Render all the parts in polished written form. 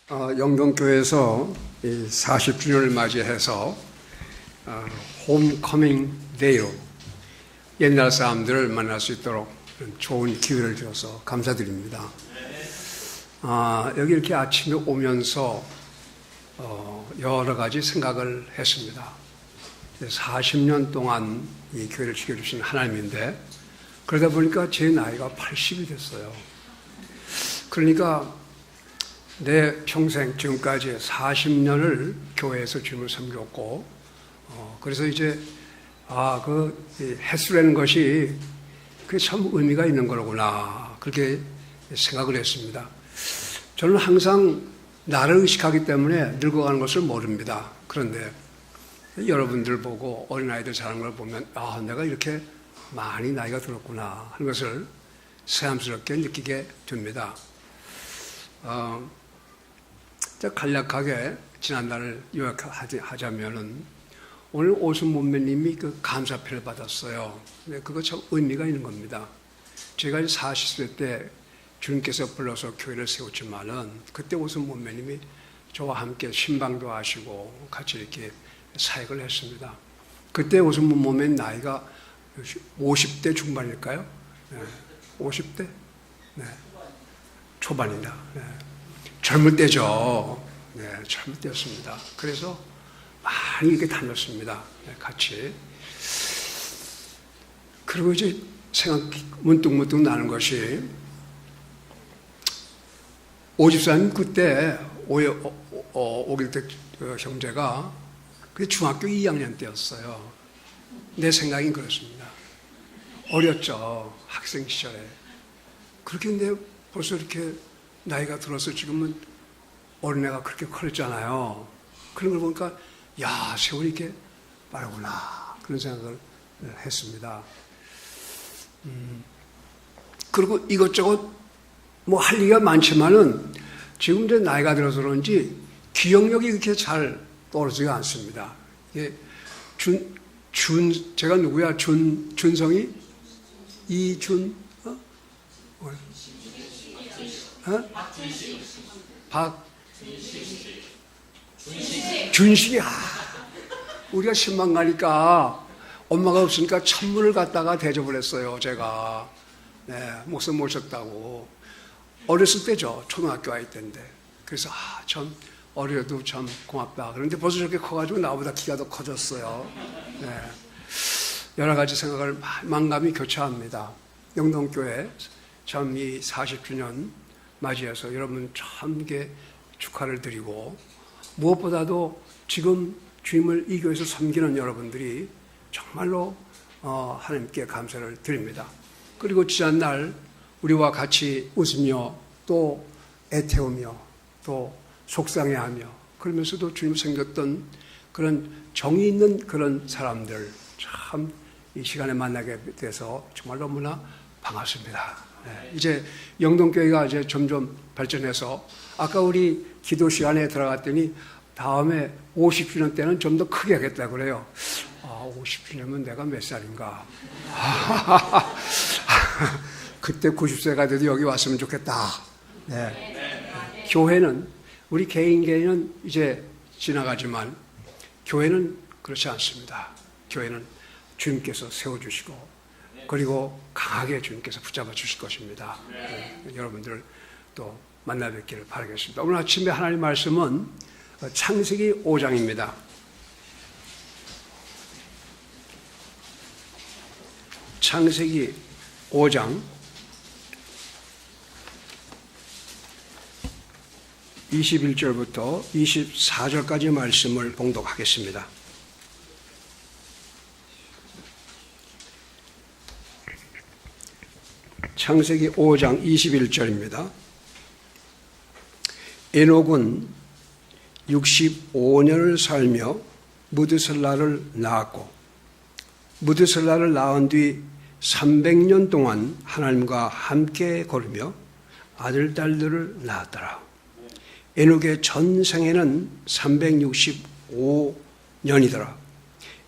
영동교회에서 40주년을 맞이해서 홈커밍 데이로 옛날 사람들을 만날 수 있도록 좋은 기회를 주셔서 감사드립니다. 여기 이렇게 아침에 오면서 여러 가지 생각을 했습니다. 40년 동안 이 교회를 지켜주신 하나님인데 그러다 보니까 제 나이가 80이 됐어요. 그러니까 내 평생 지금까지 40년을 교회에서 주님을 섬겼고 그래서 이제 그 횟수라는 것이 그게 참 의미가 있는 거구나 그렇게 생각을 했습니다. 저는 항상 나를 의식하기 때문에 늙어가는 것을 모릅니다. 그런데 여러분들 보고 어린아이들 자라는 걸 보면 내가 이렇게 많이 나이가 들었구나 하는 것을 새삼스럽게 느끼게 됩니다. 간략하게 지난날을 요약하자면은 오늘 오순 몸매님이 그 감사패를 받았어요. 근데 그거 참 의미가 있는 겁니다. 제가 40세 때 주님께서 불러서 교회를 세웠지만은 그때 오순 몸매님이 저와 함께 신방도 하시고 같이 이렇게 사역을 했습니다. 그때 오순 몸매 나이가 50대 중반일까요? 네. 50대? 네. 초반이다. 네. 젊을 때죠. 네, 젊을 때였습니다. 그래서 많이 이렇게 다녔습니다. 네, 같이. 그리고 이제 문득 나는 것이 오집사님 그때 오길택 형제가 그게 중학교 2학년 때였어요. 내 생각엔 그렇습니다. 어렸죠. 학생 시절에. 그렇게 근데 벌써 이렇게 나이가 들어서 지금은 어린애가 그렇게 컸잖아요. 그런 걸 보니까 세월이 이렇게 빠르구나 그런 생각을 했습니다. 그리고 이것저것 뭐 할 얘기가 많지만은 지금 이제 나이가 들어서 그런지 기억력이 그렇게 잘 떨어지지 않습니다. 이게 제가 누구야? 준성이? 이준? 준식이. 우리가 신방 가니까 엄마가 없으니까 찬물을 갖다가 대접을 했어요. 제가 목사 모셨다고. 어렸을 때죠. 초등학교 아이 때인데. 그래서 참 어려도 참 고맙다. 그런데 벌써 저렇게 커가지고 나보다 키가 더 커졌어요. 여러 가지 생각을 만감이 교차합니다. 영동교회 참 이 40주년 맞이해서 여러분 참게 축하를 드리고 무엇보다도 지금 주님을 이 교회에서 섬기는 여러분들이 정말로 하나님께 감사를 드립니다. 그리고 지난날 우리와 같이 웃으며 또 애태우며 또 속상해하며 그러면서도 주님 섬겼던 그런 정이 있는 그런 사람들 참 이 시간에 만나게 돼서 정말 너무나 반갑습니다. 이제 영동교회가 이제 점점 발전해서 아까 우리 기도 시간에 들어갔더니 다음에 50주년 때는 좀 더 크게 하겠다 그래요. 50주년이면 내가 몇 살인가? 그때 90세가 돼도 여기 왔으면 좋겠다. 교회는 우리 개인은 이제 지나가지만 교회는 그렇지 않습니다. 교회는 주님께서 세워주시고 그리고 강하게 주님께서 붙잡아 주실 것입니다. 여러분들 또 만나 뵙기를 바라겠습니다. 오늘 아침에 하나님 말씀은 창세기 5장입니다. 창세기 5장 21절부터 24절까지 말씀을 봉독하겠습니다. 창세기 5장 21절입니다. 에녹은 65년을 살며 무드셀라를 낳았고 무드셀라를 낳은 뒤 300년 동안 하나님과 함께 걸으며 아들, 딸들을 낳았더라. 에녹의 전생에는 365년이더라.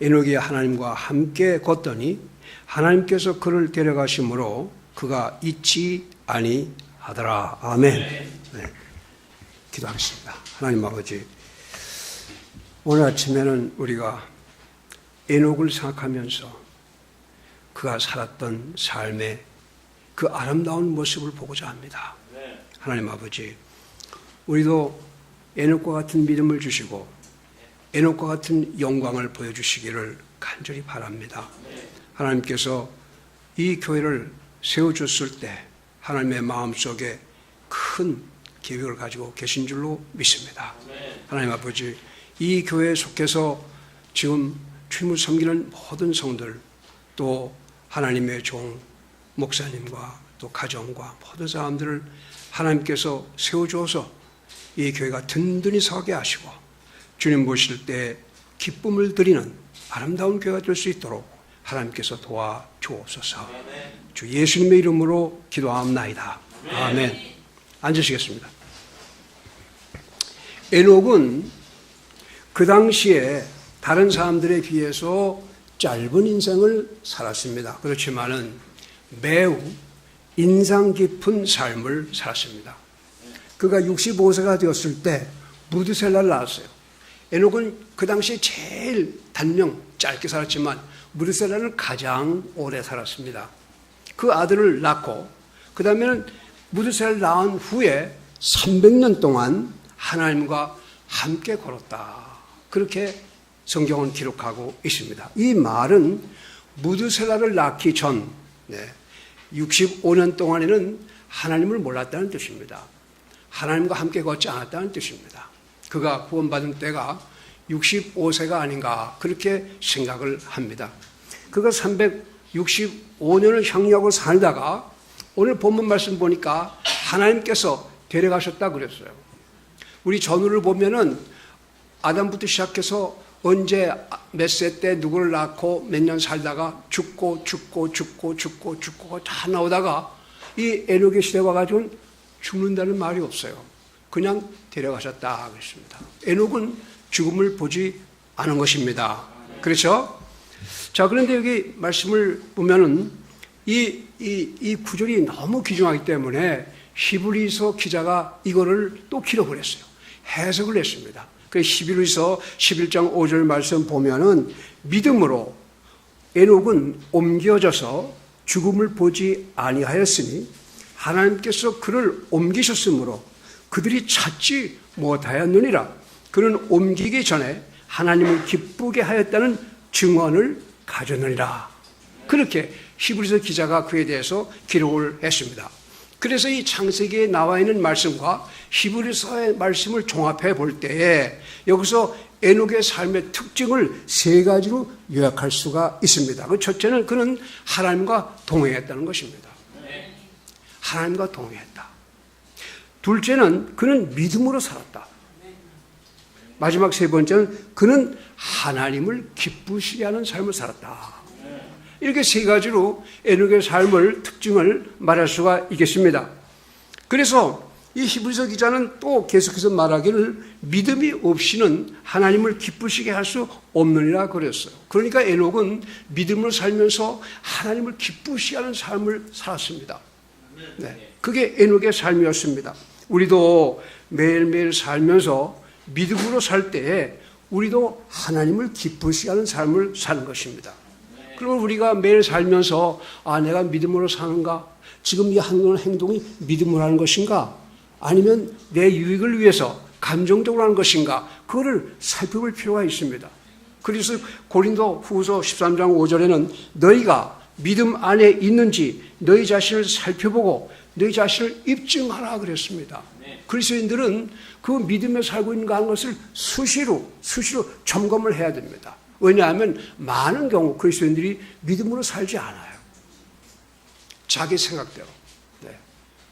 에녹이 하나님과 함께 걷더니 하나님께서 그를 데려가심으로 그가 잊지 아니하더라. 아멘. 네. 기도하겠습니다. 하나님 아버지, 오늘 아침에는 우리가 에녹을 생각하면서 그가 살았던 삶의 그 아름다운 모습을 보고자 합니다. 하나님 아버지, 우리도 에녹과 같은 믿음을 주시고 에녹과 같은 영광을 보여주시기를 간절히 바랍니다. 하나님께서 이 교회를 세워줬을 때 하나님의 마음속에 큰 계획을 가지고 계신 줄로 믿습니다. 하나님 아버지, 이 교회에 속해서 지금 주님을 섬기는 모든 성들, 또 하나님의 종 목사님과 또 가정과 모든 사람들을 하나님께서 세워주어서 이 교회가 든든히 서게 하시고 주님 보실 때 기쁨을 드리는 아름다운 교회가 될 수 있도록 하나님께서 도와주옵소서. 주 예수님의 이름으로 기도하옵나이다. 아멘. 앉으시겠습니다. 에녹은 그 당시에 다른 사람들에 비해서 짧은 인생을 살았습니다. 그렇지만은 매우 인상 깊은 삶을 살았습니다. 그가 65세가 되었을 때 무드셀라를 낳았어요. 에녹은 그 당시에 제일 단명 짧게 살았지만 무드셀라는 가장 오래 살았습니다. 그 아들을 낳고 그 다음에는 무드셀라를 낳은 후에 300년 동안 하나님과 함께 걸었다. 그렇게 성경은 기록하고 있습니다. 이 말은 무드셀라를 낳기 전 65년 동안에는 하나님을 몰랐다는 뜻입니다. 하나님과 함께 걷지 않았다는 뜻입니다. 그가 구원받은 때가 65세가 아닌가 그렇게 생각을 합니다. 그가 365년을 향유하고 살다가 오늘 본문 말씀 보니까 하나님께서 데려가셨다 그랬어요. 우리 전후를 보면은 아담부터 시작해서 언제 몇 세 때 누구를 낳고 몇 년 살다가 죽고가 다 나오다가 이 에녹의 시대가 와가지고는 죽는다는 말이 없어요. 그냥 데려가셨다 그랬습니다. 에녹은 죽음을 보지 않은 것입니다. 그렇죠? 자, 그런데 여기 말씀을 보면은 이 구절이 너무 귀중하기 때문에 히브리서 기자가 이거를 또 기록을 했어요. 해석을 했습니다. 그 히브리서 11장 5절 말씀 보면은 믿음으로 에녹은 옮겨져서 죽음을 보지 아니하였으니 하나님께서 그를 옮기셨으므로 그들이 찾지 못하였느니라. 그는 옮기기 전에 하나님을 기쁘게 하였다는 증언을 가졌느니라. 그렇게 히브리서 기자가 그에 대해서 기록을 했습니다. 그래서 이 창세기에 나와 있는 말씀과 히브리서의 말씀을 종합해 볼 때에 여기서 에녹의 삶의 특징을 세 가지로 요약할 수가 있습니다. 그 첫째는 그는 하나님과 동행했다는 것입니다. 하나님과 동행했다. 둘째는 그는 믿음으로 살았다. 마지막 세 번째는 그는 하나님을 기쁘시게 하는 삶을 살았다. 이렇게 세 가지로 에녹의 삶을 특징을 말할 수가 있겠습니다. 그래서 이 히브리서 기자는 또 계속해서 말하기를 믿음이 없이는 하나님을 기쁘시게 할 수 없느니라 그랬어요. 그러니까 에녹은 믿음을 살면서 하나님을 기쁘시게 하는 삶을 살았습니다. 네, 그게 에녹의 삶이었습니다. 우리도 매일매일 살면서 믿음으로 살 때에 우리도 하나님을 기쁘시게 하는 삶을 사는 것입니다. 그러면 우리가 매일 살면서 내가 믿음으로 사는가? 지금 이 하는 행동이 믿음으로 하는 것인가? 아니면 내 유익을 위해서 감정적으로 하는 것인가? 그거를 살펴볼 필요가 있습니다. 그래서 고린도 후서 13장 5절에는 너희가 믿음 안에 있는지 너희 자신을 살펴보고 너희 자신을 입증하라 그랬습니다. 그리스도인들은 그 믿음에 살고 있는가 하는 것을 수시로 점검을 해야 됩니다. 왜냐하면 많은 경우 그리스도인들이 믿음으로 살지 않아요. 자기 생각대로. 네.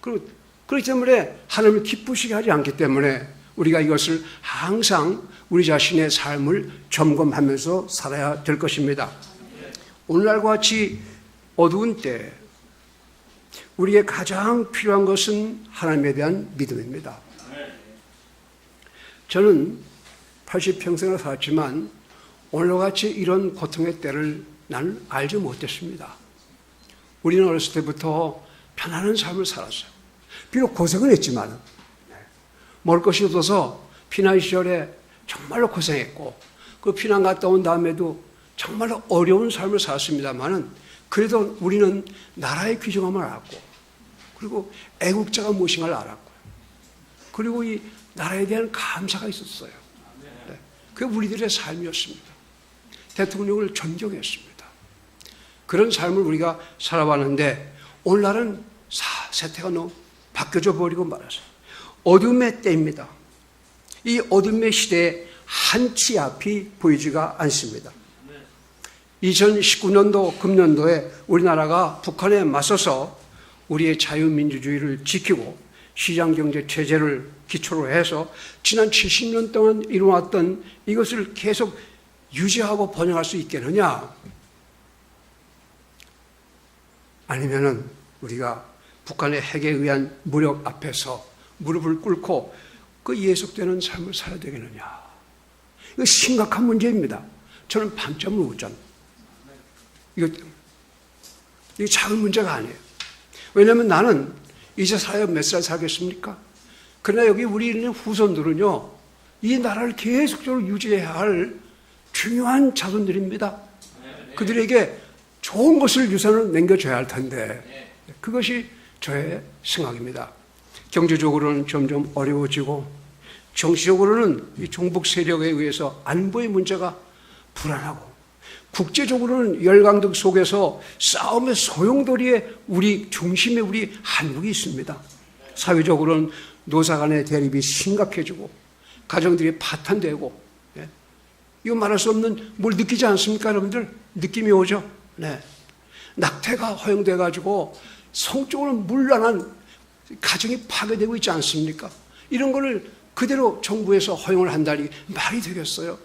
그렇기 때문에 하나님을 기쁘시게 하지 않기 때문에 우리가 이것을 항상 우리 자신의 삶을 점검하면서 살아야 될 것입니다. 오늘날과 같이 어두운 때 우리에게 가장 필요한 것은 하나님에 대한 믿음입니다. 저는 80평생을 살았지만 오늘과 같이 이런 고통의 때를 나는 알지 못했습니다. 우리는 어렸을 때부터 편안한 삶을 살았어요. 비록 고생은 했지만 먹을 것이 없어서 피난 시절에 정말로 고생했고 그 피난 갔다 온 다음에도 정말로 어려운 삶을 살았습니다만은 그래도 우리는 나라의 귀중함을 알았고 그리고 애국자가 무엇인가를 알았고 그리고 이 나라에 대한 감사가 있었어요. 네. 그게 우리들의 삶이었습니다. 대통령을 존경했습니다. 그런 삶을 우리가 살아왔는데 오늘날은 세태가 너무 바뀌어져 버리고 말았어요. 어둠의 때입니다. 이 어둠의 시대에 한치 앞이 보이지가 않습니다. 2019년도 금년도에 우리나라가 북한에 맞서서 우리의 자유민주주의를 지키고 시장경제 체제를 기초로 해서 지난 70년 동안 이루어왔던 이것을 계속 유지하고 번영할 수 있겠느냐? 아니면은 우리가 북한의 핵에 의한 무력 앞에서 무릎을 꿇고 그 예속되는 삶을 살아야 되겠느냐? 이거 심각한 문제입니다. 저는 밤잠을 못 잡니다. 이거 작은 문제가 아니에요. 왜냐하면 나는 이제 살아야 몇 살 살겠습니까? 그러나 여기 우리 있는 후손들은요, 이 나라를 계속적으로 유지해야 할 중요한 자손들입니다. 그들에게 좋은 것을 유산을 남겨줘야 할 텐데, 그것이 저의 생각입니다. 경제적으로는 점점 어려워지고, 정치적으로는 이 종북 세력에 의해서 안보의 문제가 불안하고, 국제적으로는 열강등 속에서 싸움의 소용돌이에 우리 중심에 우리 한국이 있습니다. 사회적으로는 노사 간의 대립이 심각해지고 가정들이 파탄되고, 예? 이거 말할 수 없는 뭘 느끼지 않습니까, 여러분들? 느낌이 오죠? 네. 낙태가 허용돼가지고 성적으로 문란한 가정이 파괴되고 있지 않습니까? 이런 거를 그대로 정부에서 허용을 한다니 말이 되겠어요?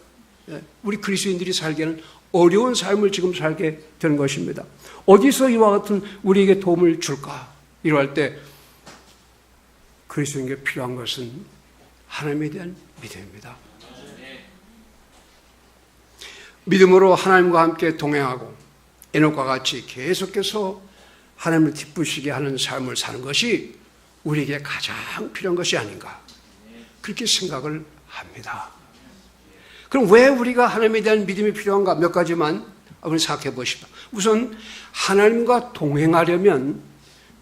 예? 우리 그리스도인들이 살기에는 어려운 삶을 지금 살게 되는 것입니다. 어디서 이와 같은 우리에게 도움을 줄까? 이러할 때 그리스도인에게 필요한 것은 하나님에 대한 믿음입니다. 믿음으로 하나님과 함께 동행하고 에녹과 같이 계속해서 하나님을 기쁘시게 하는 삶을 사는 것이 우리에게 가장 필요한 것이 아닌가, 그렇게 생각을 합니다. 그럼 왜 우리가 하나님에 대한 믿음이 필요한가? 몇 가지만 한번 생각해 보십시오. 우선 하나님과 동행하려면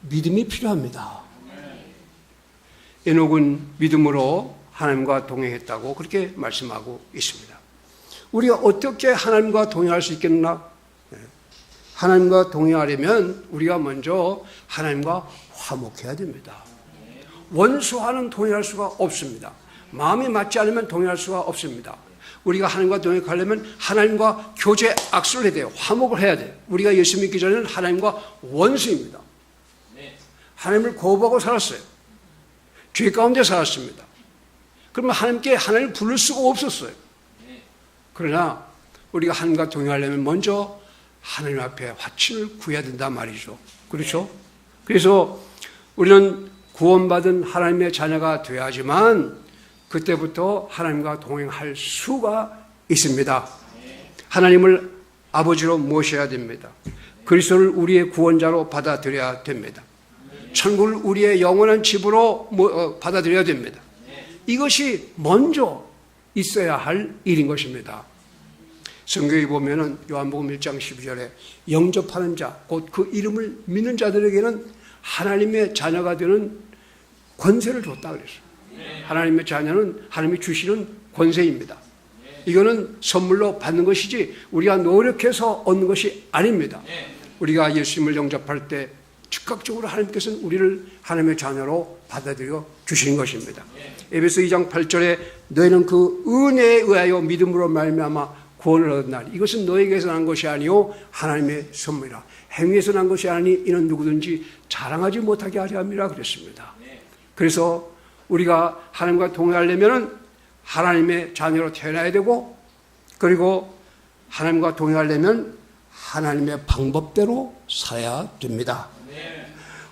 믿음이 필요합니다. 에녹은 믿음으로 하나님과 동행했다고 그렇게 말씀하고 있습니다. 우리가 어떻게 하나님과 동행할 수 있겠나? 하나님과 동행하려면 우리가 먼저 하나님과 화목해야 됩니다. 원수와는 동행할 수가 없습니다. 마음이 맞지 않으면 동행할 수가 없습니다. 우리가 하나님과 동행하려면 하나님과 교제 악수를 해야 돼요. 화목을 해야 돼요. 우리가 예수 믿기 전에는 하나님과 원수입니다. 하나님을 거부하고 살았어요. 죄 가운데 살았습니다. 그러면 하나님께 하나님을 부를 수가 없었어요. 그러나 우리가 하나님과 동행하려면 먼저 하나님 앞에 화친을 구해야 된단 말이죠. 그렇죠? 그래서 우리는 구원받은 하나님의 자녀가 되어야지만 그때부터 하나님과 동행할 수가 있습니다. 하나님을 아버지로 모셔야 됩니다. 그리스도를 우리의 구원자로 받아들여야 됩니다. 천국을 우리의 영원한 집으로 받아들여야 됩니다. 이것이 먼저 있어야 할 일인 것입니다. 성경에 보면은 요한복음 1장 12절에 영접하는 자, 곧 그 이름을 믿는 자들에게는 하나님의 자녀가 되는 권세를 줬다 그랬어요. 하나님의 자녀는 하나님이 주시는 권세입니다. 이거는 선물로 받는 것이지 우리가 노력해서 얻는 것이 아닙니다. 우리가 예수님을 영접할 때 즉각적으로 하나님께서는 우리를 하나님의 자녀로 받아들여 주신 것입니다. 에베소 2장 8절에 너희는 그 은혜에 의하여 믿음으로 말미암아 구원을 얻었나니 이것은 너에게서 난 것이 아니요 하나님의 선물이라. 행위에서 난 것이 아니니 이는 누구든지 자랑하지 못하게 하려 함이라 그랬습니다. 그래서 우리가 하나님과 동행하려면 하나님의 자녀로 태어나야 되고, 그리고 하나님과 동행하려면 하나님의 방법대로 살아야 됩니다.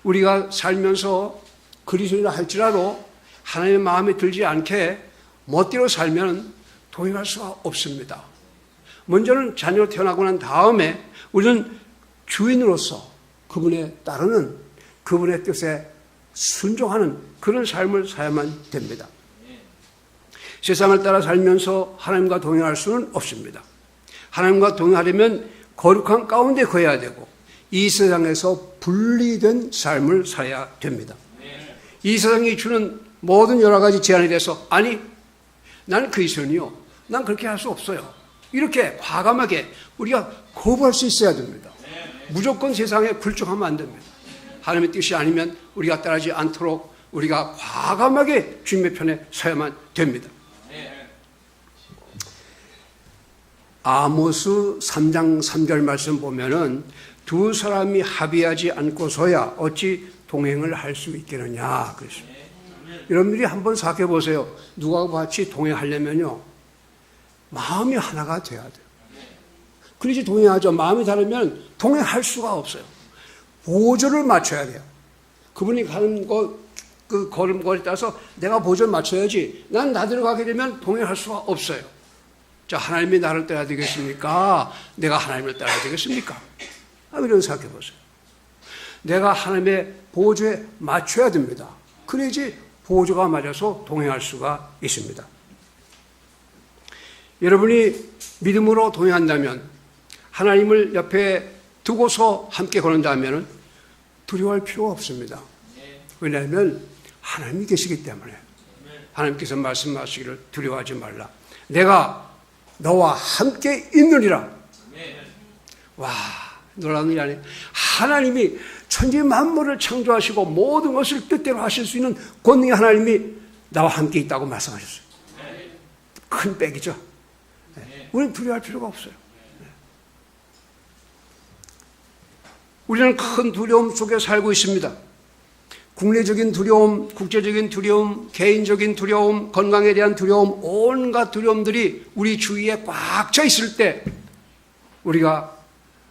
우리가 살면서 그리스도인이라 할지라도 하나님의 마음에 들지 않게 멋대로 살면 동행할 수가 없습니다. 먼저는 자녀로 태어나고 난 다음에 우리는 주인으로서 그분에 따르는, 그분의 뜻에 순종하는 그런 삶을 살아야만 됩니다. 세상을 따라 살면서 하나님과 동행할 수는 없습니다. 하나님과 동행하려면 거룩한 가운데 거해야 되고 이 세상에서 분리된 삶을 살아야 됩니다. 이 세상이 주는 모든 여러 가지 제한에 대해서 아니 나는 그리스도인이요. 난 그렇게 할 수 없어요. 이렇게 과감하게 우리가 거부할 수 있어야 됩니다. 무조건 세상에 굴종하면 안 됩니다. 하나님의 뜻이 아니면 우리가 따르지 않도록 우리가 과감하게 주님의 편에 서야만 됩니다. 아모스 3장 3절 말씀 보면은 두 사람이 합의하지 않고서야 어찌 동행을 할 수 있겠느냐 그랬습니다. 여러분들이 한번 생각해 보세요. 누가 같이 동행하려면요 마음이 하나가 돼야 돼요. 그러지 동행하죠. 마음이 다르면 동행할 수가 없어요. 보조를 맞춰야 돼요. 그분이 가는 그 걸음걸이에 따라서 내가 보조를 맞춰야지. 난 나대로 가게 되면 동행할 수가 없어요. 자, 하나님이 나를 따라야 되겠습니까? 내가 하나님을 따라야 되겠습니까? 이런 생각해 보세요. 내가 하나님의 보조에 맞춰야 됩니다. 그래야지 보조가 맞아서 동행할 수가 있습니다. 여러분이 믿음으로 동행한다면, 하나님을 옆에 두고서 함께 걸은다면 두려워할 필요가 없습니다. 왜냐하면 하나님이 계시기 때문에. 하나님께서 말씀하시기를 두려워하지 말라. 내가 너와 함께 있느니라. 와, 놀라운 일이 아니에요. 하나님이 천지 만물을 창조하시고 모든 것을 뜻대로 하실 수 있는 권능의 하나님이 나와 함께 있다고 말씀하셨어요. 큰 백이죠. 우리는 두려워할 필요가 없어요. 우리는 큰 두려움 속에 살고 있습니다. 국내적인 두려움, 국제적인 두려움, 개인적인 두려움, 건강에 대한 두려움, 온갖 두려움들이 우리 주위에 꽉 차 있을 때 우리가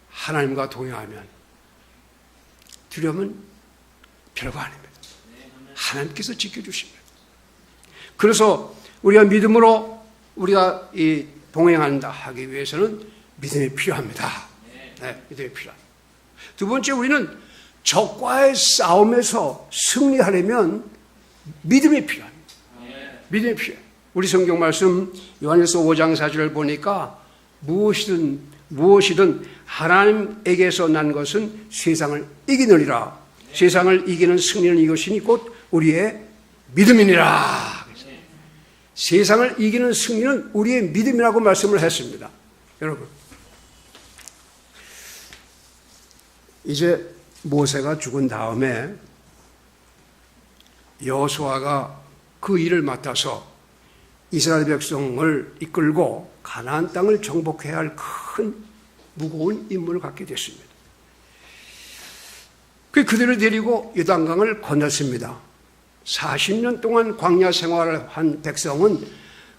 하나님과 동행하면 두려움은 별거 아닙니다. 하나님께서 지켜주십니다. 그래서 우리가 믿음으로 우리가 이 동행한다 하기 위해서는 믿음이 필요합니다. 네, 믿음이 필요합니다. 두 번째, 우리는 적과의 싸움에서 승리하려면 믿음이 필요합니다. 믿음이 필요해요. 우리 성경 말씀 요한일서 5장 4절을 보니까 무엇이든 하나님에게서 난 것은 세상을 이기느니라. 세상을 이기는 승리는 이것이니 곧 우리의 믿음이니라. 세상을 이기는 승리는 우리의 믿음이라고 말씀을 했습니다. 여러분, 이제 모세가 죽은 다음에 여호수아가 그 일을 맡아서 이스라엘 백성을 이끌고 가나안 땅을 정복해야 할 큰 무거운 임무를 갖게 됐습니다. 그들을 데리고 요단강을 건넜습니다. 40년 동안 광야 생활을 한 백성은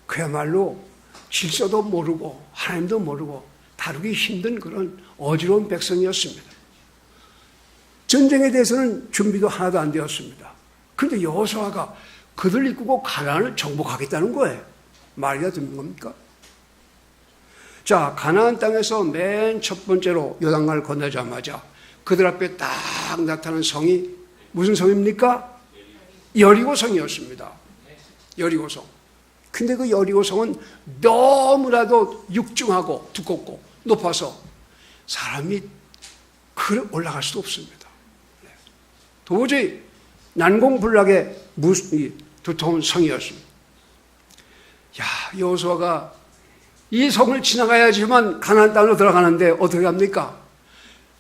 그야말로 질서도 모르고 하나님도 모르고 다루기 힘든 그런 어지러운 백성이었습니다. 전쟁에 대해서는 준비도 하나도 안 되었습니다. 그런데 여호수아가 그들 이끌고 가나안을 정복하겠다는 거예요. 말이 되는 겁니까? 자, 가나안 땅에서 맨 첫 번째로 요단강을 건너자마자 그들 앞에 딱 나타난 성이 무슨 성입니까? 여리고성이었습니다. 여리고성. 근데 그 여리고성은 너무나도 육중하고 두껍고 높아서 사람이 올라갈 수도 없습니다. 도저히 난공불락의 두터운 성이었습니다. 야, 여호수아가 이 성을 지나가야지만 가나안 땅으로 들어가는데 어떻게 합니까?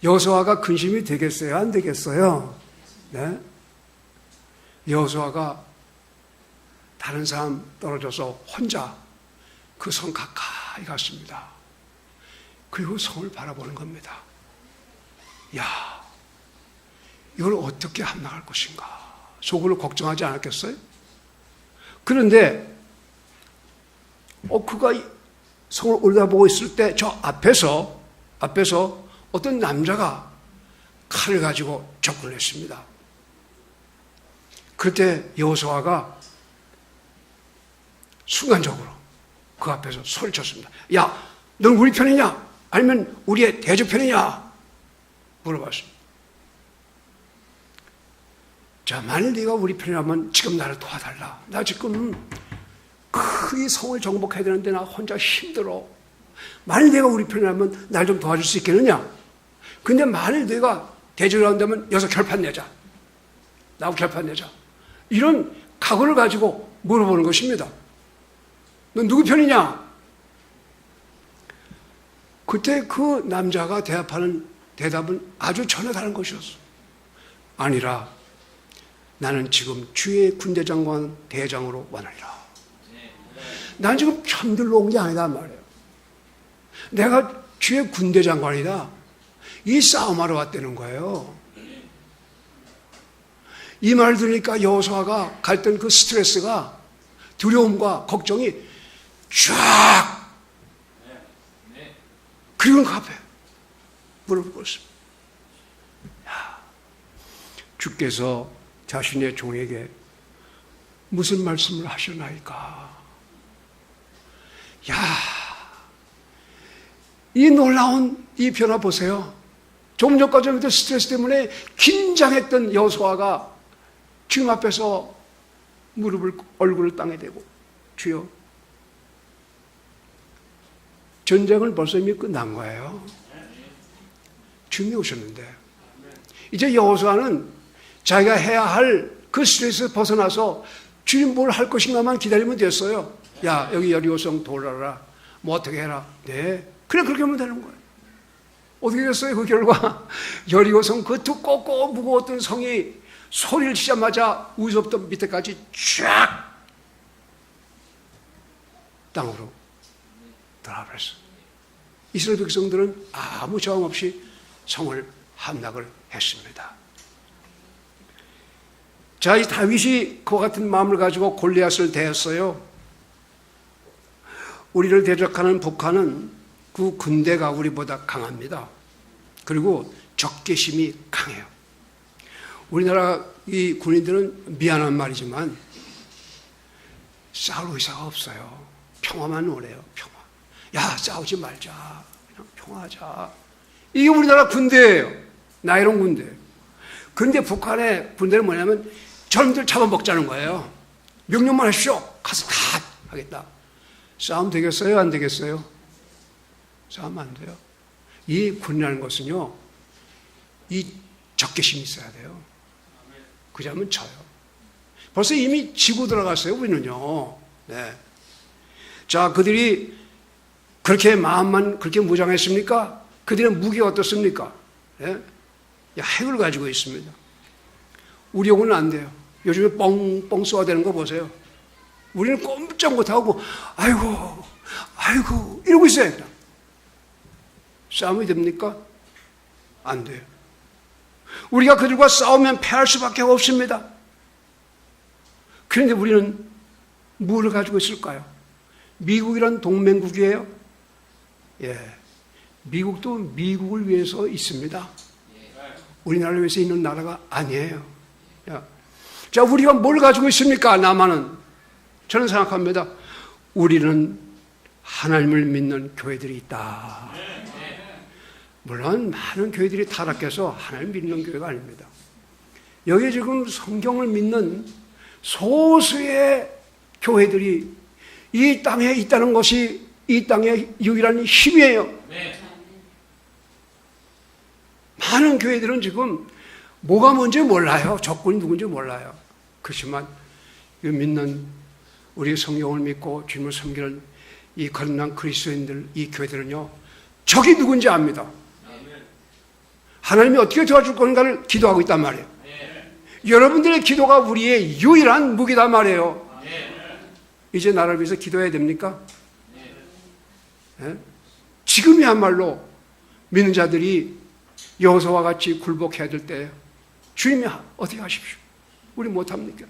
여호수아가 근심이 되겠어요? 안 되겠어요? 네? 여호수아가 다른 사람 떨어져서 혼자 그 성 가까이 갔습니다. 그리고 성을 바라보는 겁니다. 야, 이걸 어떻게 함락할 것인가? 속으로 걱정하지 않았겠어요? 그런데 그가 성을 올라보고 있을 때 저 앞에서 어떤 남자가 칼을 가지고 접근을 했습니다. 그때 여호수아가 순간적으로 그 앞에서 소리쳤습니다. 야, 넌 우리 편이냐? 아니면 우리의 대적편이냐? 물어봤습니다. 자, 만일 네가 우리 편이라면 지금 나를 도와달라. 나 지금 이 성을 정복해야 되는데 나 혼자 힘들어. 만일 내가 우리 편이라면 날 좀 도와줄 수 있겠느냐? 근데 만일 내가 대적을 한다면 여기서 결판 내자. 나하고 결판 내자. 이런 각오를 가지고 물어보는 것입니다. 넌 누구 편이냐? 그때 그 남자가 대답하는 대답은 아주 전혀 다른 것이었어. 아니라 나는 지금 주의 군대장관 대장으로 원하리라. 난 지금 편들러 온 게 아니다 말이에요. 내가 주의 군대장관이다. 이 싸움하러 왔다는 거예요. 이 말 들으니까 여호수아가 갈등 그 스트레스가 두려움과 걱정이 쫙 그리고 그 앞에 무릎을 꿇었습니다. 주께서 자신의 종에게 무슨 말씀을 하셨나이까? 이 놀라운 이 변화 보세요. 조금 전까지는 스트레스 때문에 긴장했던 여호수아가 주님 앞에서 얼굴을 땅에 대고 주여, 전쟁은 벌써 이미 끝난 거예요. 주님이 오셨는데 이제 여호수아는 자기가 해야 할 그 스트레스에서 벗어나서 주님 뭘 할 것인가만 기다리면 됐어요. 야, 여기 여리고성 돌아라. 뭐 어떻게 해라. 네, 그래, 그렇게 하면 되는 거예요. 어떻게 됐어요? 그 결과 여리고성 그 두껍고 무거웠던 성이 소리를 치자마자 위에서부터 밑에까지 쫙 땅으로 돌아버렸어요. 이스라엘 백성들은 아무 저항 없이 성을 함락을 했습니다. 자, 이 다윗이 그와 같은 마음을 가지고 골리앗을 대했어요. 우리를 대적하는 북한은 그 군대가 우리보다 강합니다. 그리고 적개심이 강해요. 우리나라 이 군인들은 미안한 말이지만 싸울 의사가 없어요. 평화만 원해요. 평화. 야, 싸우지 말자. 그냥 평화하자. 이게 우리나라 군대예요. 나이론 군대. 근데 북한의 군대는 뭐냐면 저놈들 잡아먹자는 거예요. 명령만 하십시오. 가서 다 하겠다. 싸움 되겠어요? 안 되겠어요? 싸움 안 돼요. 이 군이라는 것은요, 이 적개심이 있어야 돼요. 그러면 져요. 벌써 이미 지고 들어갔어요, 우리는요. 네. 자, 그들이 그렇게 마음만 그렇게 무장했습니까? 그들의 무기가 어떻습니까? 네? 핵을 가지고 있습니다. 우리 용은 안 돼요. 요즘에 뻥뻥 쏘아대는 거 보세요. 우리는 꼼짝 못하고 아이고 이러고 있어요. 그냥. 싸움이 됩니까? 안 돼요. 우리가 그들과 싸우면 패할 수밖에 없습니다. 그런데 우리는 무엇을 가지고 있을까요? 미국이란 동맹국이에요. 예, 미국도 미국을 위해서 있습니다. 우리나라를 위해서 있는 나라가 아니에요. 자, 우리가 뭘 가지고 있습니까? 남한은. 저는 생각합니다. 우리는 하나님을 믿는 교회들이 있다. 물론 많은 교회들이 타락해서 하나님 믿는 교회가 아닙니다. 여기 지금 성경을 믿는 소수의 교회들이 이 땅에 있다는 것이 이 땅의 유일한 힘이에요. 많은 교회들은 지금 뭐가 뭔지 몰라요. 적군이 누군지 몰라요. 그렇지만 믿는 우리 성경을 믿고 주님을 섬기는 이 거듭난 그리스도인들, 이 교회들은요, 적이 누군지 압니다. 하나님이 어떻게 도와줄 건가를 기도하고 있단 말이에요. 여러분들의 기도가 우리의 유일한 무기단 말이에요. 이제 나를 위해서 기도해야 됩니까? 지금이야말로 믿는 자들이 여호수아와 같이 굴복해야 될 때예요. 주님이 어떻게 하십시오? 우리 못합니까?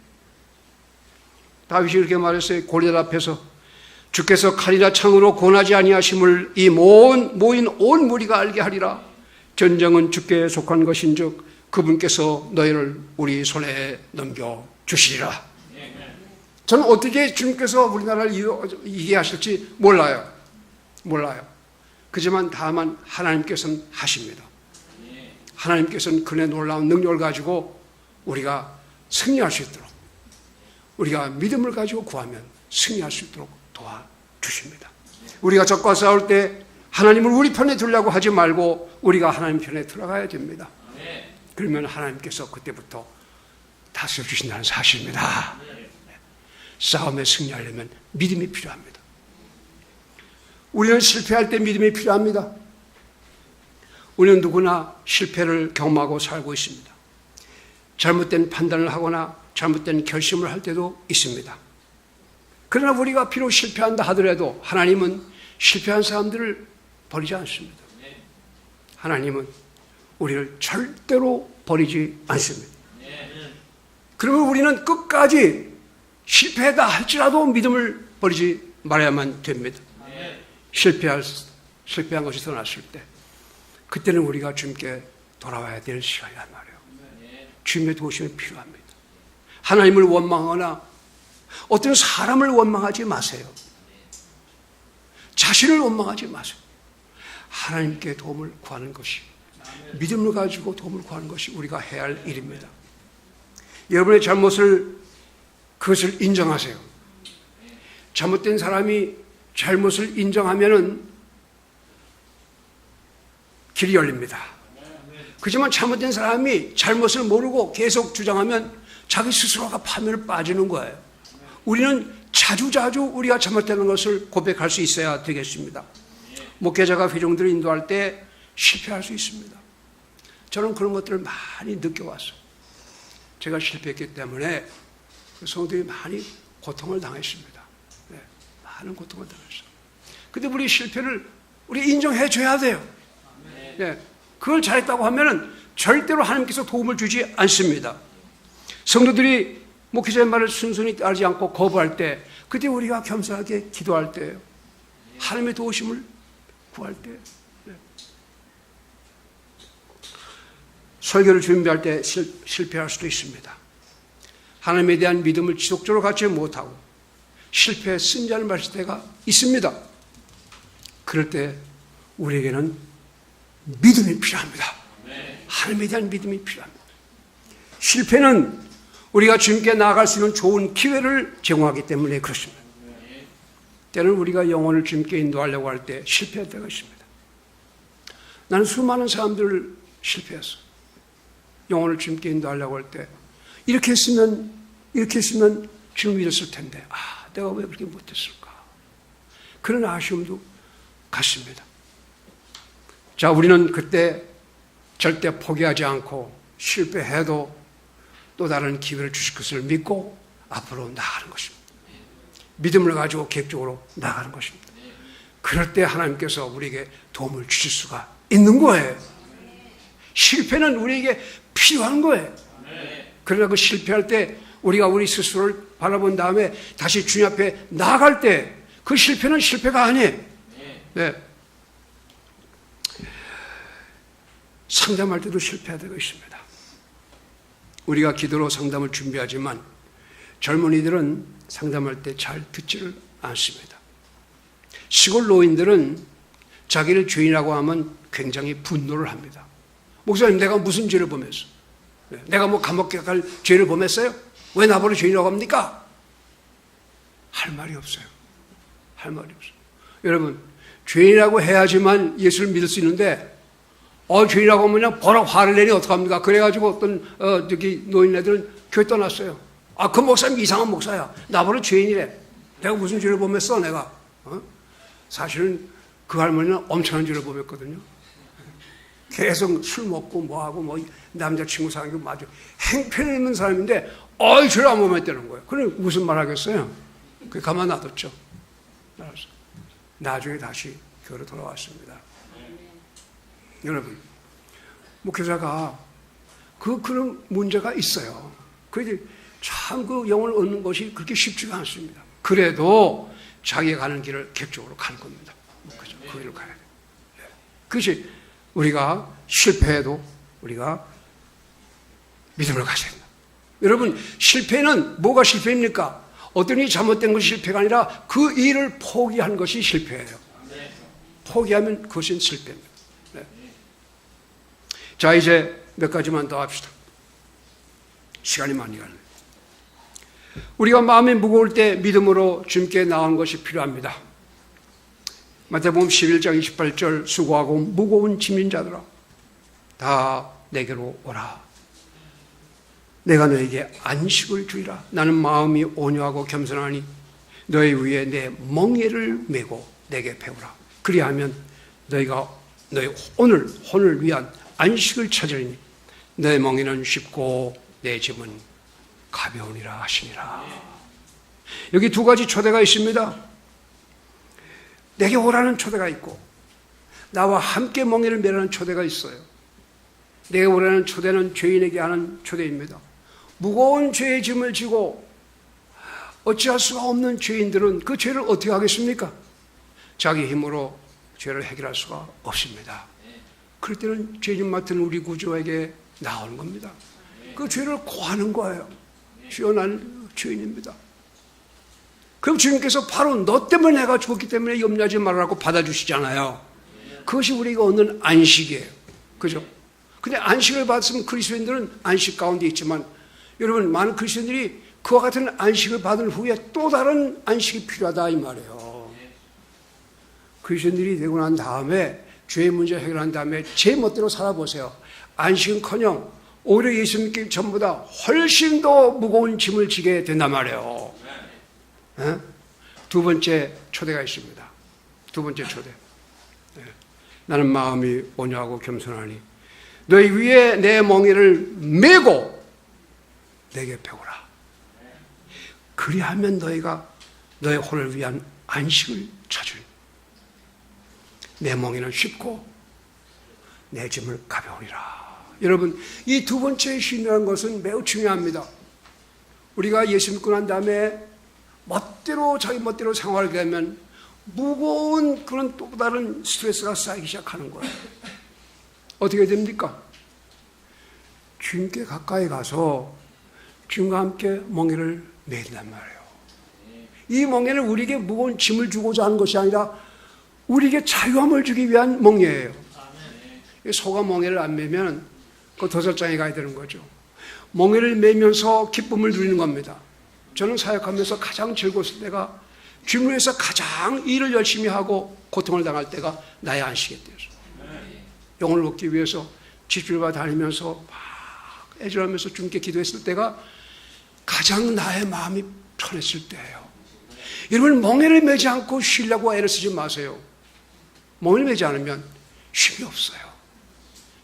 다윗이 이렇게 말했어요. 골리앗 앞에서 주께서 칼이나 창으로 권하지 아니하심을 이 모인 온 무리가 알게 하리라. 전쟁은 주께 속한 것인즉 그분께서 너희를 우리 손에 넘겨주시리라. 저는 어떻게 주님께서 우리나라를 이해하실지 몰라요. 그렇지만 다만 하나님께서는 하십니다. 하나님께서는 그의 놀라운 능력을 가지고 우리가 승리할 수 있도록 우리가 믿음을 가지고 구하면 승리할 수 있도록 도와주십니다. 우리가 적과 싸울 때 하나님을 우리 편에 두려고 하지 말고 우리가 하나님 편에 들어가야 됩니다. 그러면 하나님께서 그때부터 다스려 주신다는 사실입니다. 싸움에 승리하려면 믿음이 필요합니다. 우리는 실패할 때 믿음이 필요합니다. 우리는 누구나 실패를 경험하고 살고 있습니다. 잘못된 판단을 하거나 잘못된 결심을 할 때도 있습니다. 그러나 우리가 비록 실패한다 하더라도 하나님은 실패한 사람들을 버리지 않습니다. 하나님은 우리를 절대로 버리지 않습니다. 그러면 우리는 끝까지 실패하다 할지라도 믿음을 버리지 말아야만 됩니다. 실패한 것이 드러났을 때 그때는 우리가 주님께 돌아와야 될 시간이란 말이에요. 주님의 도우심이 필요합니다. 하나님을 원망하거나 어떤 사람을 원망하지 마세요. 자신을 원망하지 마세요. 하나님께 도움을 구하는 것이, 믿음을 가지고 도움을 구하는 것이 우리가 해야 할 일입니다. 여러분의 잘못을, 그것을 인정하세요. 잘못된 사람이 잘못을 인정하면은 길이 열립니다. 그렇지만 잘못된 사람이 잘못을 모르고 계속 주장하면 자기 스스로가 파멸에 빠지는 거예요. 우리는 자주자주 우리가 잘못되는 것을 고백할 수 있어야 되겠습니다. 목회자가 회중들을 인도할 때 실패할 수 있습니다. 저는 그런 것들을 많이 느껴왔어요. 제가 실패했기 때문에 그 성도들이 많이 고통을 당했습니다. 네, 많은 고통을 당했어요. 근데 우리 실패를 우리 인정해 줘야 돼요. 네, 그걸 잘했다고 하면은 절대로 하나님께서 도움을 주지 않습니다. 성도들이 목회자의 말을 순순히 따르지 않고 거부할 때, 그때 우리가 겸손하게 기도할 때예요. 하나님의 도우심을 구할 때. 네. 설교를 준비할 때 실패할 수도 있습니다. 하나님에 대한 믿음을 지속적으로 갖지 못하고 실패에 쓴자를 마실 때가 있습니다. 그럴 때 우리에게는 믿음이 필요합니다. 하나님에 대한 믿음이 필요합니다. 실패는 우리가 주님께 나아갈 수 있는 좋은 기회를 제공하기 때문에 그렇습니다. 때는 우리가 영혼을 주님께 인도하려고 할 때 실패할 때가 있습니다. 나는 수많은 사람들을 실패했어. 영혼을 주님께 인도하려고 할 때 이렇게 했으면 주님 믿었을 텐데 내가 왜 그렇게 못했을까? 그런 아쉬움도 같습니다. 자, 우리는 그때 절대 포기하지 않고 실패해도 또 다른 기회를 주실 것을 믿고 앞으로 나아가는 것입니다. 믿음을 가지고 계획적으로 나아가는 것입니다. 그럴 때 하나님께서 우리에게 도움을 주실 수가 있는 거예요. 실패는 우리에게 필요한 거예요. 그러나 그 실패할 때 우리가 우리 스스로를 바라본 다음에 다시 주님 앞에 나아갈 때 그 실패는 실패가 아니에요. 네. 상담할 때도 실패할 때가 있습니다. 우리가 기도로 상담을 준비하지만 젊은이들은 상담할 때 잘 듣지를 않습니다. 시골 노인들은 자기를 죄인이라고 하면 굉장히 분노를 합니다. 목사님, 내가 무슨 죄를 범했어? 내가 뭐 감옥에 갈 죄를 범했어요? 왜 나보고 죄인이라고 합니까? 할 말이 없어요. 할 말이 없어요. 여러분, 죄인이라고 해야지만 예수를 믿을 수 있는데 죄인이라고 하면 버럭 화를 내니 어떡합니까? 그래가지고 어떤 여기 노인네들은 교회 떠났어요. 그 목사님 이상한 목사야. 나보고 죄인이래. 내가 무슨 죄를 범했어 내가? 사실은 그 할머니는 엄청난 죄를 범했거든요. 계속 술 먹고 뭐하고 남자친구 사귀고 마주 행편이 있는 사람인데 죄를 안 범했다는 거예요. 그럼 무슨 말 하겠어요? 그게 가만 놔뒀죠. 나중에 다시 교회로 돌아왔습니다. 여러분, 목회자가 그런 문제가 있어요. 그런데 참 그 영혼을 얻는 것이 그렇게 쉽지가 않습니다. 그래도 자기가 가는 길을 계획적으로 가는 겁니다. 목회자 그 길을 가야 돼요. 그것이 우리가 실패해도 우리가 믿음을 가져야 됩니다. 여러분, 실패는 뭐가 실패입니까? 어떤 일이 잘못된 것이 실패가 아니라 그 일을 포기한 것이 실패예요. 포기하면 그것은 실패입니다. 네. 자, 이제 몇 가지만 더 합시다. 시간이 많이 가네. 우리가 마음이 무거울 때 믿음으로 주님께 나오는 것이 필요합니다. 마태복음 11장 28절 수고하고 무거운 짐진 자들아 다 내게로 오라. 내가 너에게 안식을 주리라. 나는 마음이 온유하고 겸손하니 너희 위에 내 멍에를 메고 내게 배우라. 그리하면 너희가 너희 혼을 위한 안식을 찾으리니 너의 멍에는 쉽고 내 짐은 가벼우니라 하시니라. 여기 두 가지 초대가 있습니다. 내게 오라는 초대가 있고 나와 함께 멍에를 메라는 초대가 있어요. 내게 오라는 초대는 죄인에게 하는 초대입니다. 무거운 죄의 짐을 지고 어찌할 수가 없는 죄인들은 그 죄를 어떻게 하겠습니까? 자기 힘으로 죄를 해결할 수가 없습니다. 그럴 때는 죄짐 맡은 우리 구주에게 나오는 겁니다. 그 죄를 고하는 거예요. 주여 나는 죄인입니다. 그럼 주님께서 바로 너 때문에 내가 죽었기 때문에 염려하지 말라고 받아주시잖아요. 그것이 우리가 얻는 안식이에요. 그죠? 근데 안식을 받았으면 그리스도인들은 안식 가운데 있지만 여러분 많은 그리스도인들이 그와 같은 안식을 받은 후에 또 다른 안식이 필요하다 이 말이에요. 그리스도인들이 되고 난 다음에 죄의 문제 해결한 다음에 제 멋대로 살아보세요. 안식은커녕 오히려 예수 믿기 전보다 훨씬 더 무거운 짐을 지게 된단 말이에요. 두 번째 초대가 있습니다. 두 번째 초대. 나는 마음이 온유하고 겸손하니 너희 위에 내 멍에를 메고 내게 배우라. 그리하면 너희가 너의 혼을 위한 안식을 찾으리. 내 멍에는 쉽고 내 짐을 가벼우리라. 여러분, 이 두 번째 신이라는 것은 매우 중요합니다. 우리가 예수 믿고 난 다음에 자기 멋대로 생활하게 되면 무거운 그런 또 다른 스트레스가 쌓이기 시작하는 거예요. 어떻게 됩니까? 주님께 가까이 가서 주님과 함께 멍에를 매긴단 말이에요. 이 멍에는 우리에게 무거운 짐을 주고자 하는 것이 아니라 우리에게 자유함을 주기 위한 멍에예요. 소가 멍에를 안 매면 그 도살장에 가야 되는 거죠. 멍에를 매면서 기쁨을 누리는 겁니다. 저는 사역하면서 가장 즐거웠을 때가 주님을 위해서 가장 일을 열심히 하고 고통을 당할 때가 나의 안식일 때였어요. 영혼을 얻기 위해서 집주일과 다니면서 막 애절하면서 주님께 기도했을 때가 가장 나의 마음이 편했을 때예요. 여러분, 멍에를 매지 않고 쉬려고 애를 쓰지 마세요. 멍에를 매지 않으면 쉼이 없어요.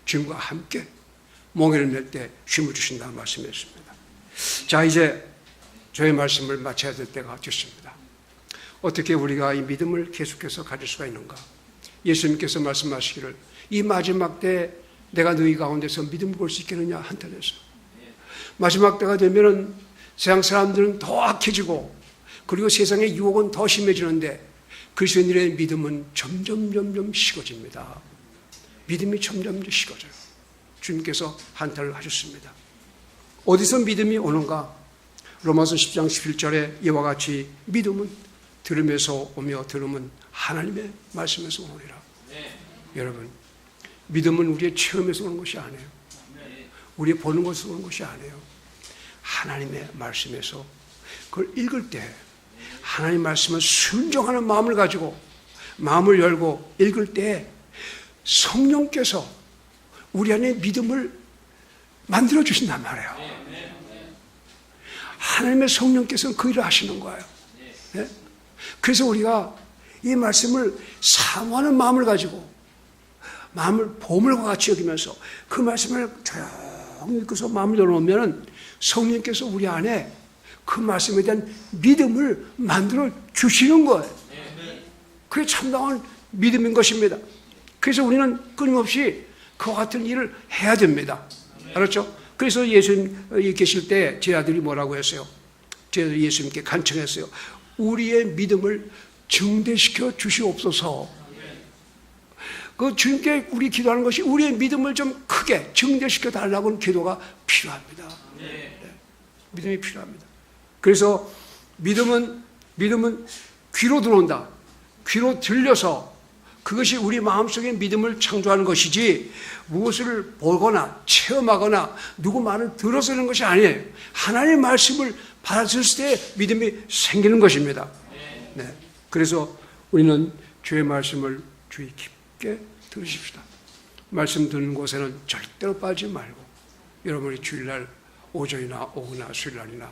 주님과 함께 멍에를 맬 때 쉼을 주신다는 말씀이었습니다. 자, 이제 저의 말씀을 마쳐야 될 때가 됐습니다. 어떻게 우리가 이 믿음을 계속해서 가질 수가 있는가? 예수님께서 말씀하시기를 이 마지막 때 내가 너희 가운데서 믿음을 볼 수 있겠느냐 한탄해서 마지막 때가 되면은 세상 사람들은 더 악해지고 그리고 세상의 유혹은 더 심해지는데 그리스도인들의 믿음은 점점 식어집니다. 믿음이 점점 식어져요. 주님께서 한탄을 하셨습니다. 어디서 믿음이 오는가? 로마서 10장 11절에 이와 같이 믿음은 들음에서 오며 들음은 하나님의 말씀에서 오느니라. 여러분, 믿음은 우리의 체험에서 오는 것이 아니에요. 우리의 보는 것에서 오는 것이 아니에요. 하나님의 말씀에서 그걸 읽을 때 하나님의 말씀을 순종하는 마음을 가지고 마음을 열고 읽을 때 성령께서 우리 안에 믿음을 만들어 주신단 말이에요. 하나님의 성령께서는 그 일을 하시는 거예요. 네? 그래서 우리가 이 말씀을 사모하는 마음을 가지고 마음을 보물과 같이 여기면서 그 말씀을 조용히 읽고서 마음을 열어놓으면 성령께서 우리 안에 그 말씀에 대한 믿음을 만들어 주시는 거예요. 그게 참다운 믿음인 것입니다. 그래서 우리는 끊임없이 그와 같은 일을 해야 됩니다. 알았죠? 그래서 예수님 계실 때 제 아들이 뭐라고 했어요? 제 아들이 예수님께 간청했어요. 우리의 믿음을 증대시켜 주시옵소서. 그 주님께 우리 기도하는 것이 우리의 믿음을 좀 크게 증대시켜 달라고 하는 기도가 필요합니다. 네. 믿음이 필요합니다. 그래서 믿음은 귀로 들어온다. 귀로 들려서 그것이 우리 마음속에 믿음을 창조하는 것이지 무엇을 보거나 체험하거나 누구 말을 들어서 하는 것이 아니에요. 하나님의 말씀을 받아들였을 때 믿음이 생기는 것입니다. 네. 그래서 우리는 주의 말씀을 주의 깊게 들으십시다. 말씀 듣는 곳에는 절대로 빠지지 말고 여러분이 주일날 오전이나 오후나 수요일날이나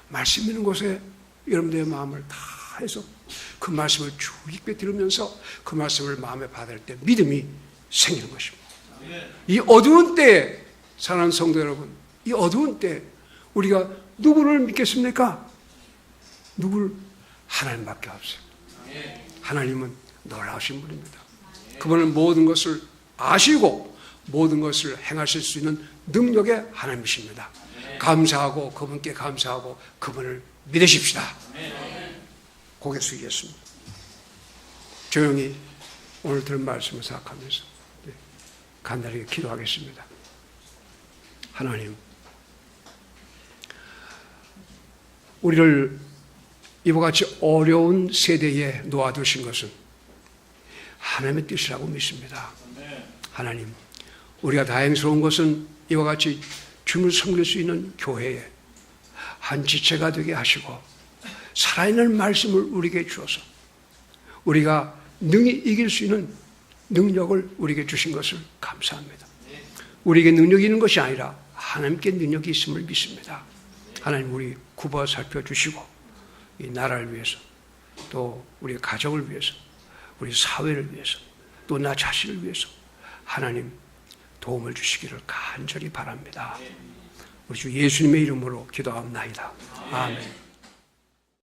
말씀 있는 곳에 여러분들의 마음을 다해서 그 말씀을 주의 깊게 들으면서 그 말씀을 마음에 받을 때 믿음이 생기는 것입니다. 이 어두운 때에 사랑하는 성도 여러분, 이 어두운 때에 우리가 누구를 믿겠습니까? 누구를? 하나님밖에 없어요. 하나님은 놀라우신 분입니다. 그분은 모든 것을 아시고 모든 것을 행하실 수 있는 능력의 하나님이십니다. 감사하고 그분께 감사하고 그분을 믿으십시다. 고개 숙이겠습니다. 조용히 오늘 들은 말씀을 생각하면서 간단하게 기도하겠습니다. 하나님, 우리를 이와 같이 어려운 세대에 놓아두신 것은 하나님의 뜻이라고 믿습니다. 하나님, 우리가 다행스러운 것은 이와 같이 주님을 섬길 수 있는 교회에 한 지체가 되게 하시고 살아있는 말씀을 우리에게 주어서 우리가 능히 이길 수 있는 능력을 우리에게 주신 것을 감사합니다. 우리에게 능력이 있는 것이 아니라 하나님께 능력이 있음을 믿습니다. 하나님, 우리 굽어 살펴주시고 이 나라를 위해서 또 우리 가정을 위해서 우리 사회를 위해서 또 나 자신을 위해서 하나님 도움을 주시기를 간절히 바랍니다. 우리 주 예수님의 이름으로 기도합니다. 아멘.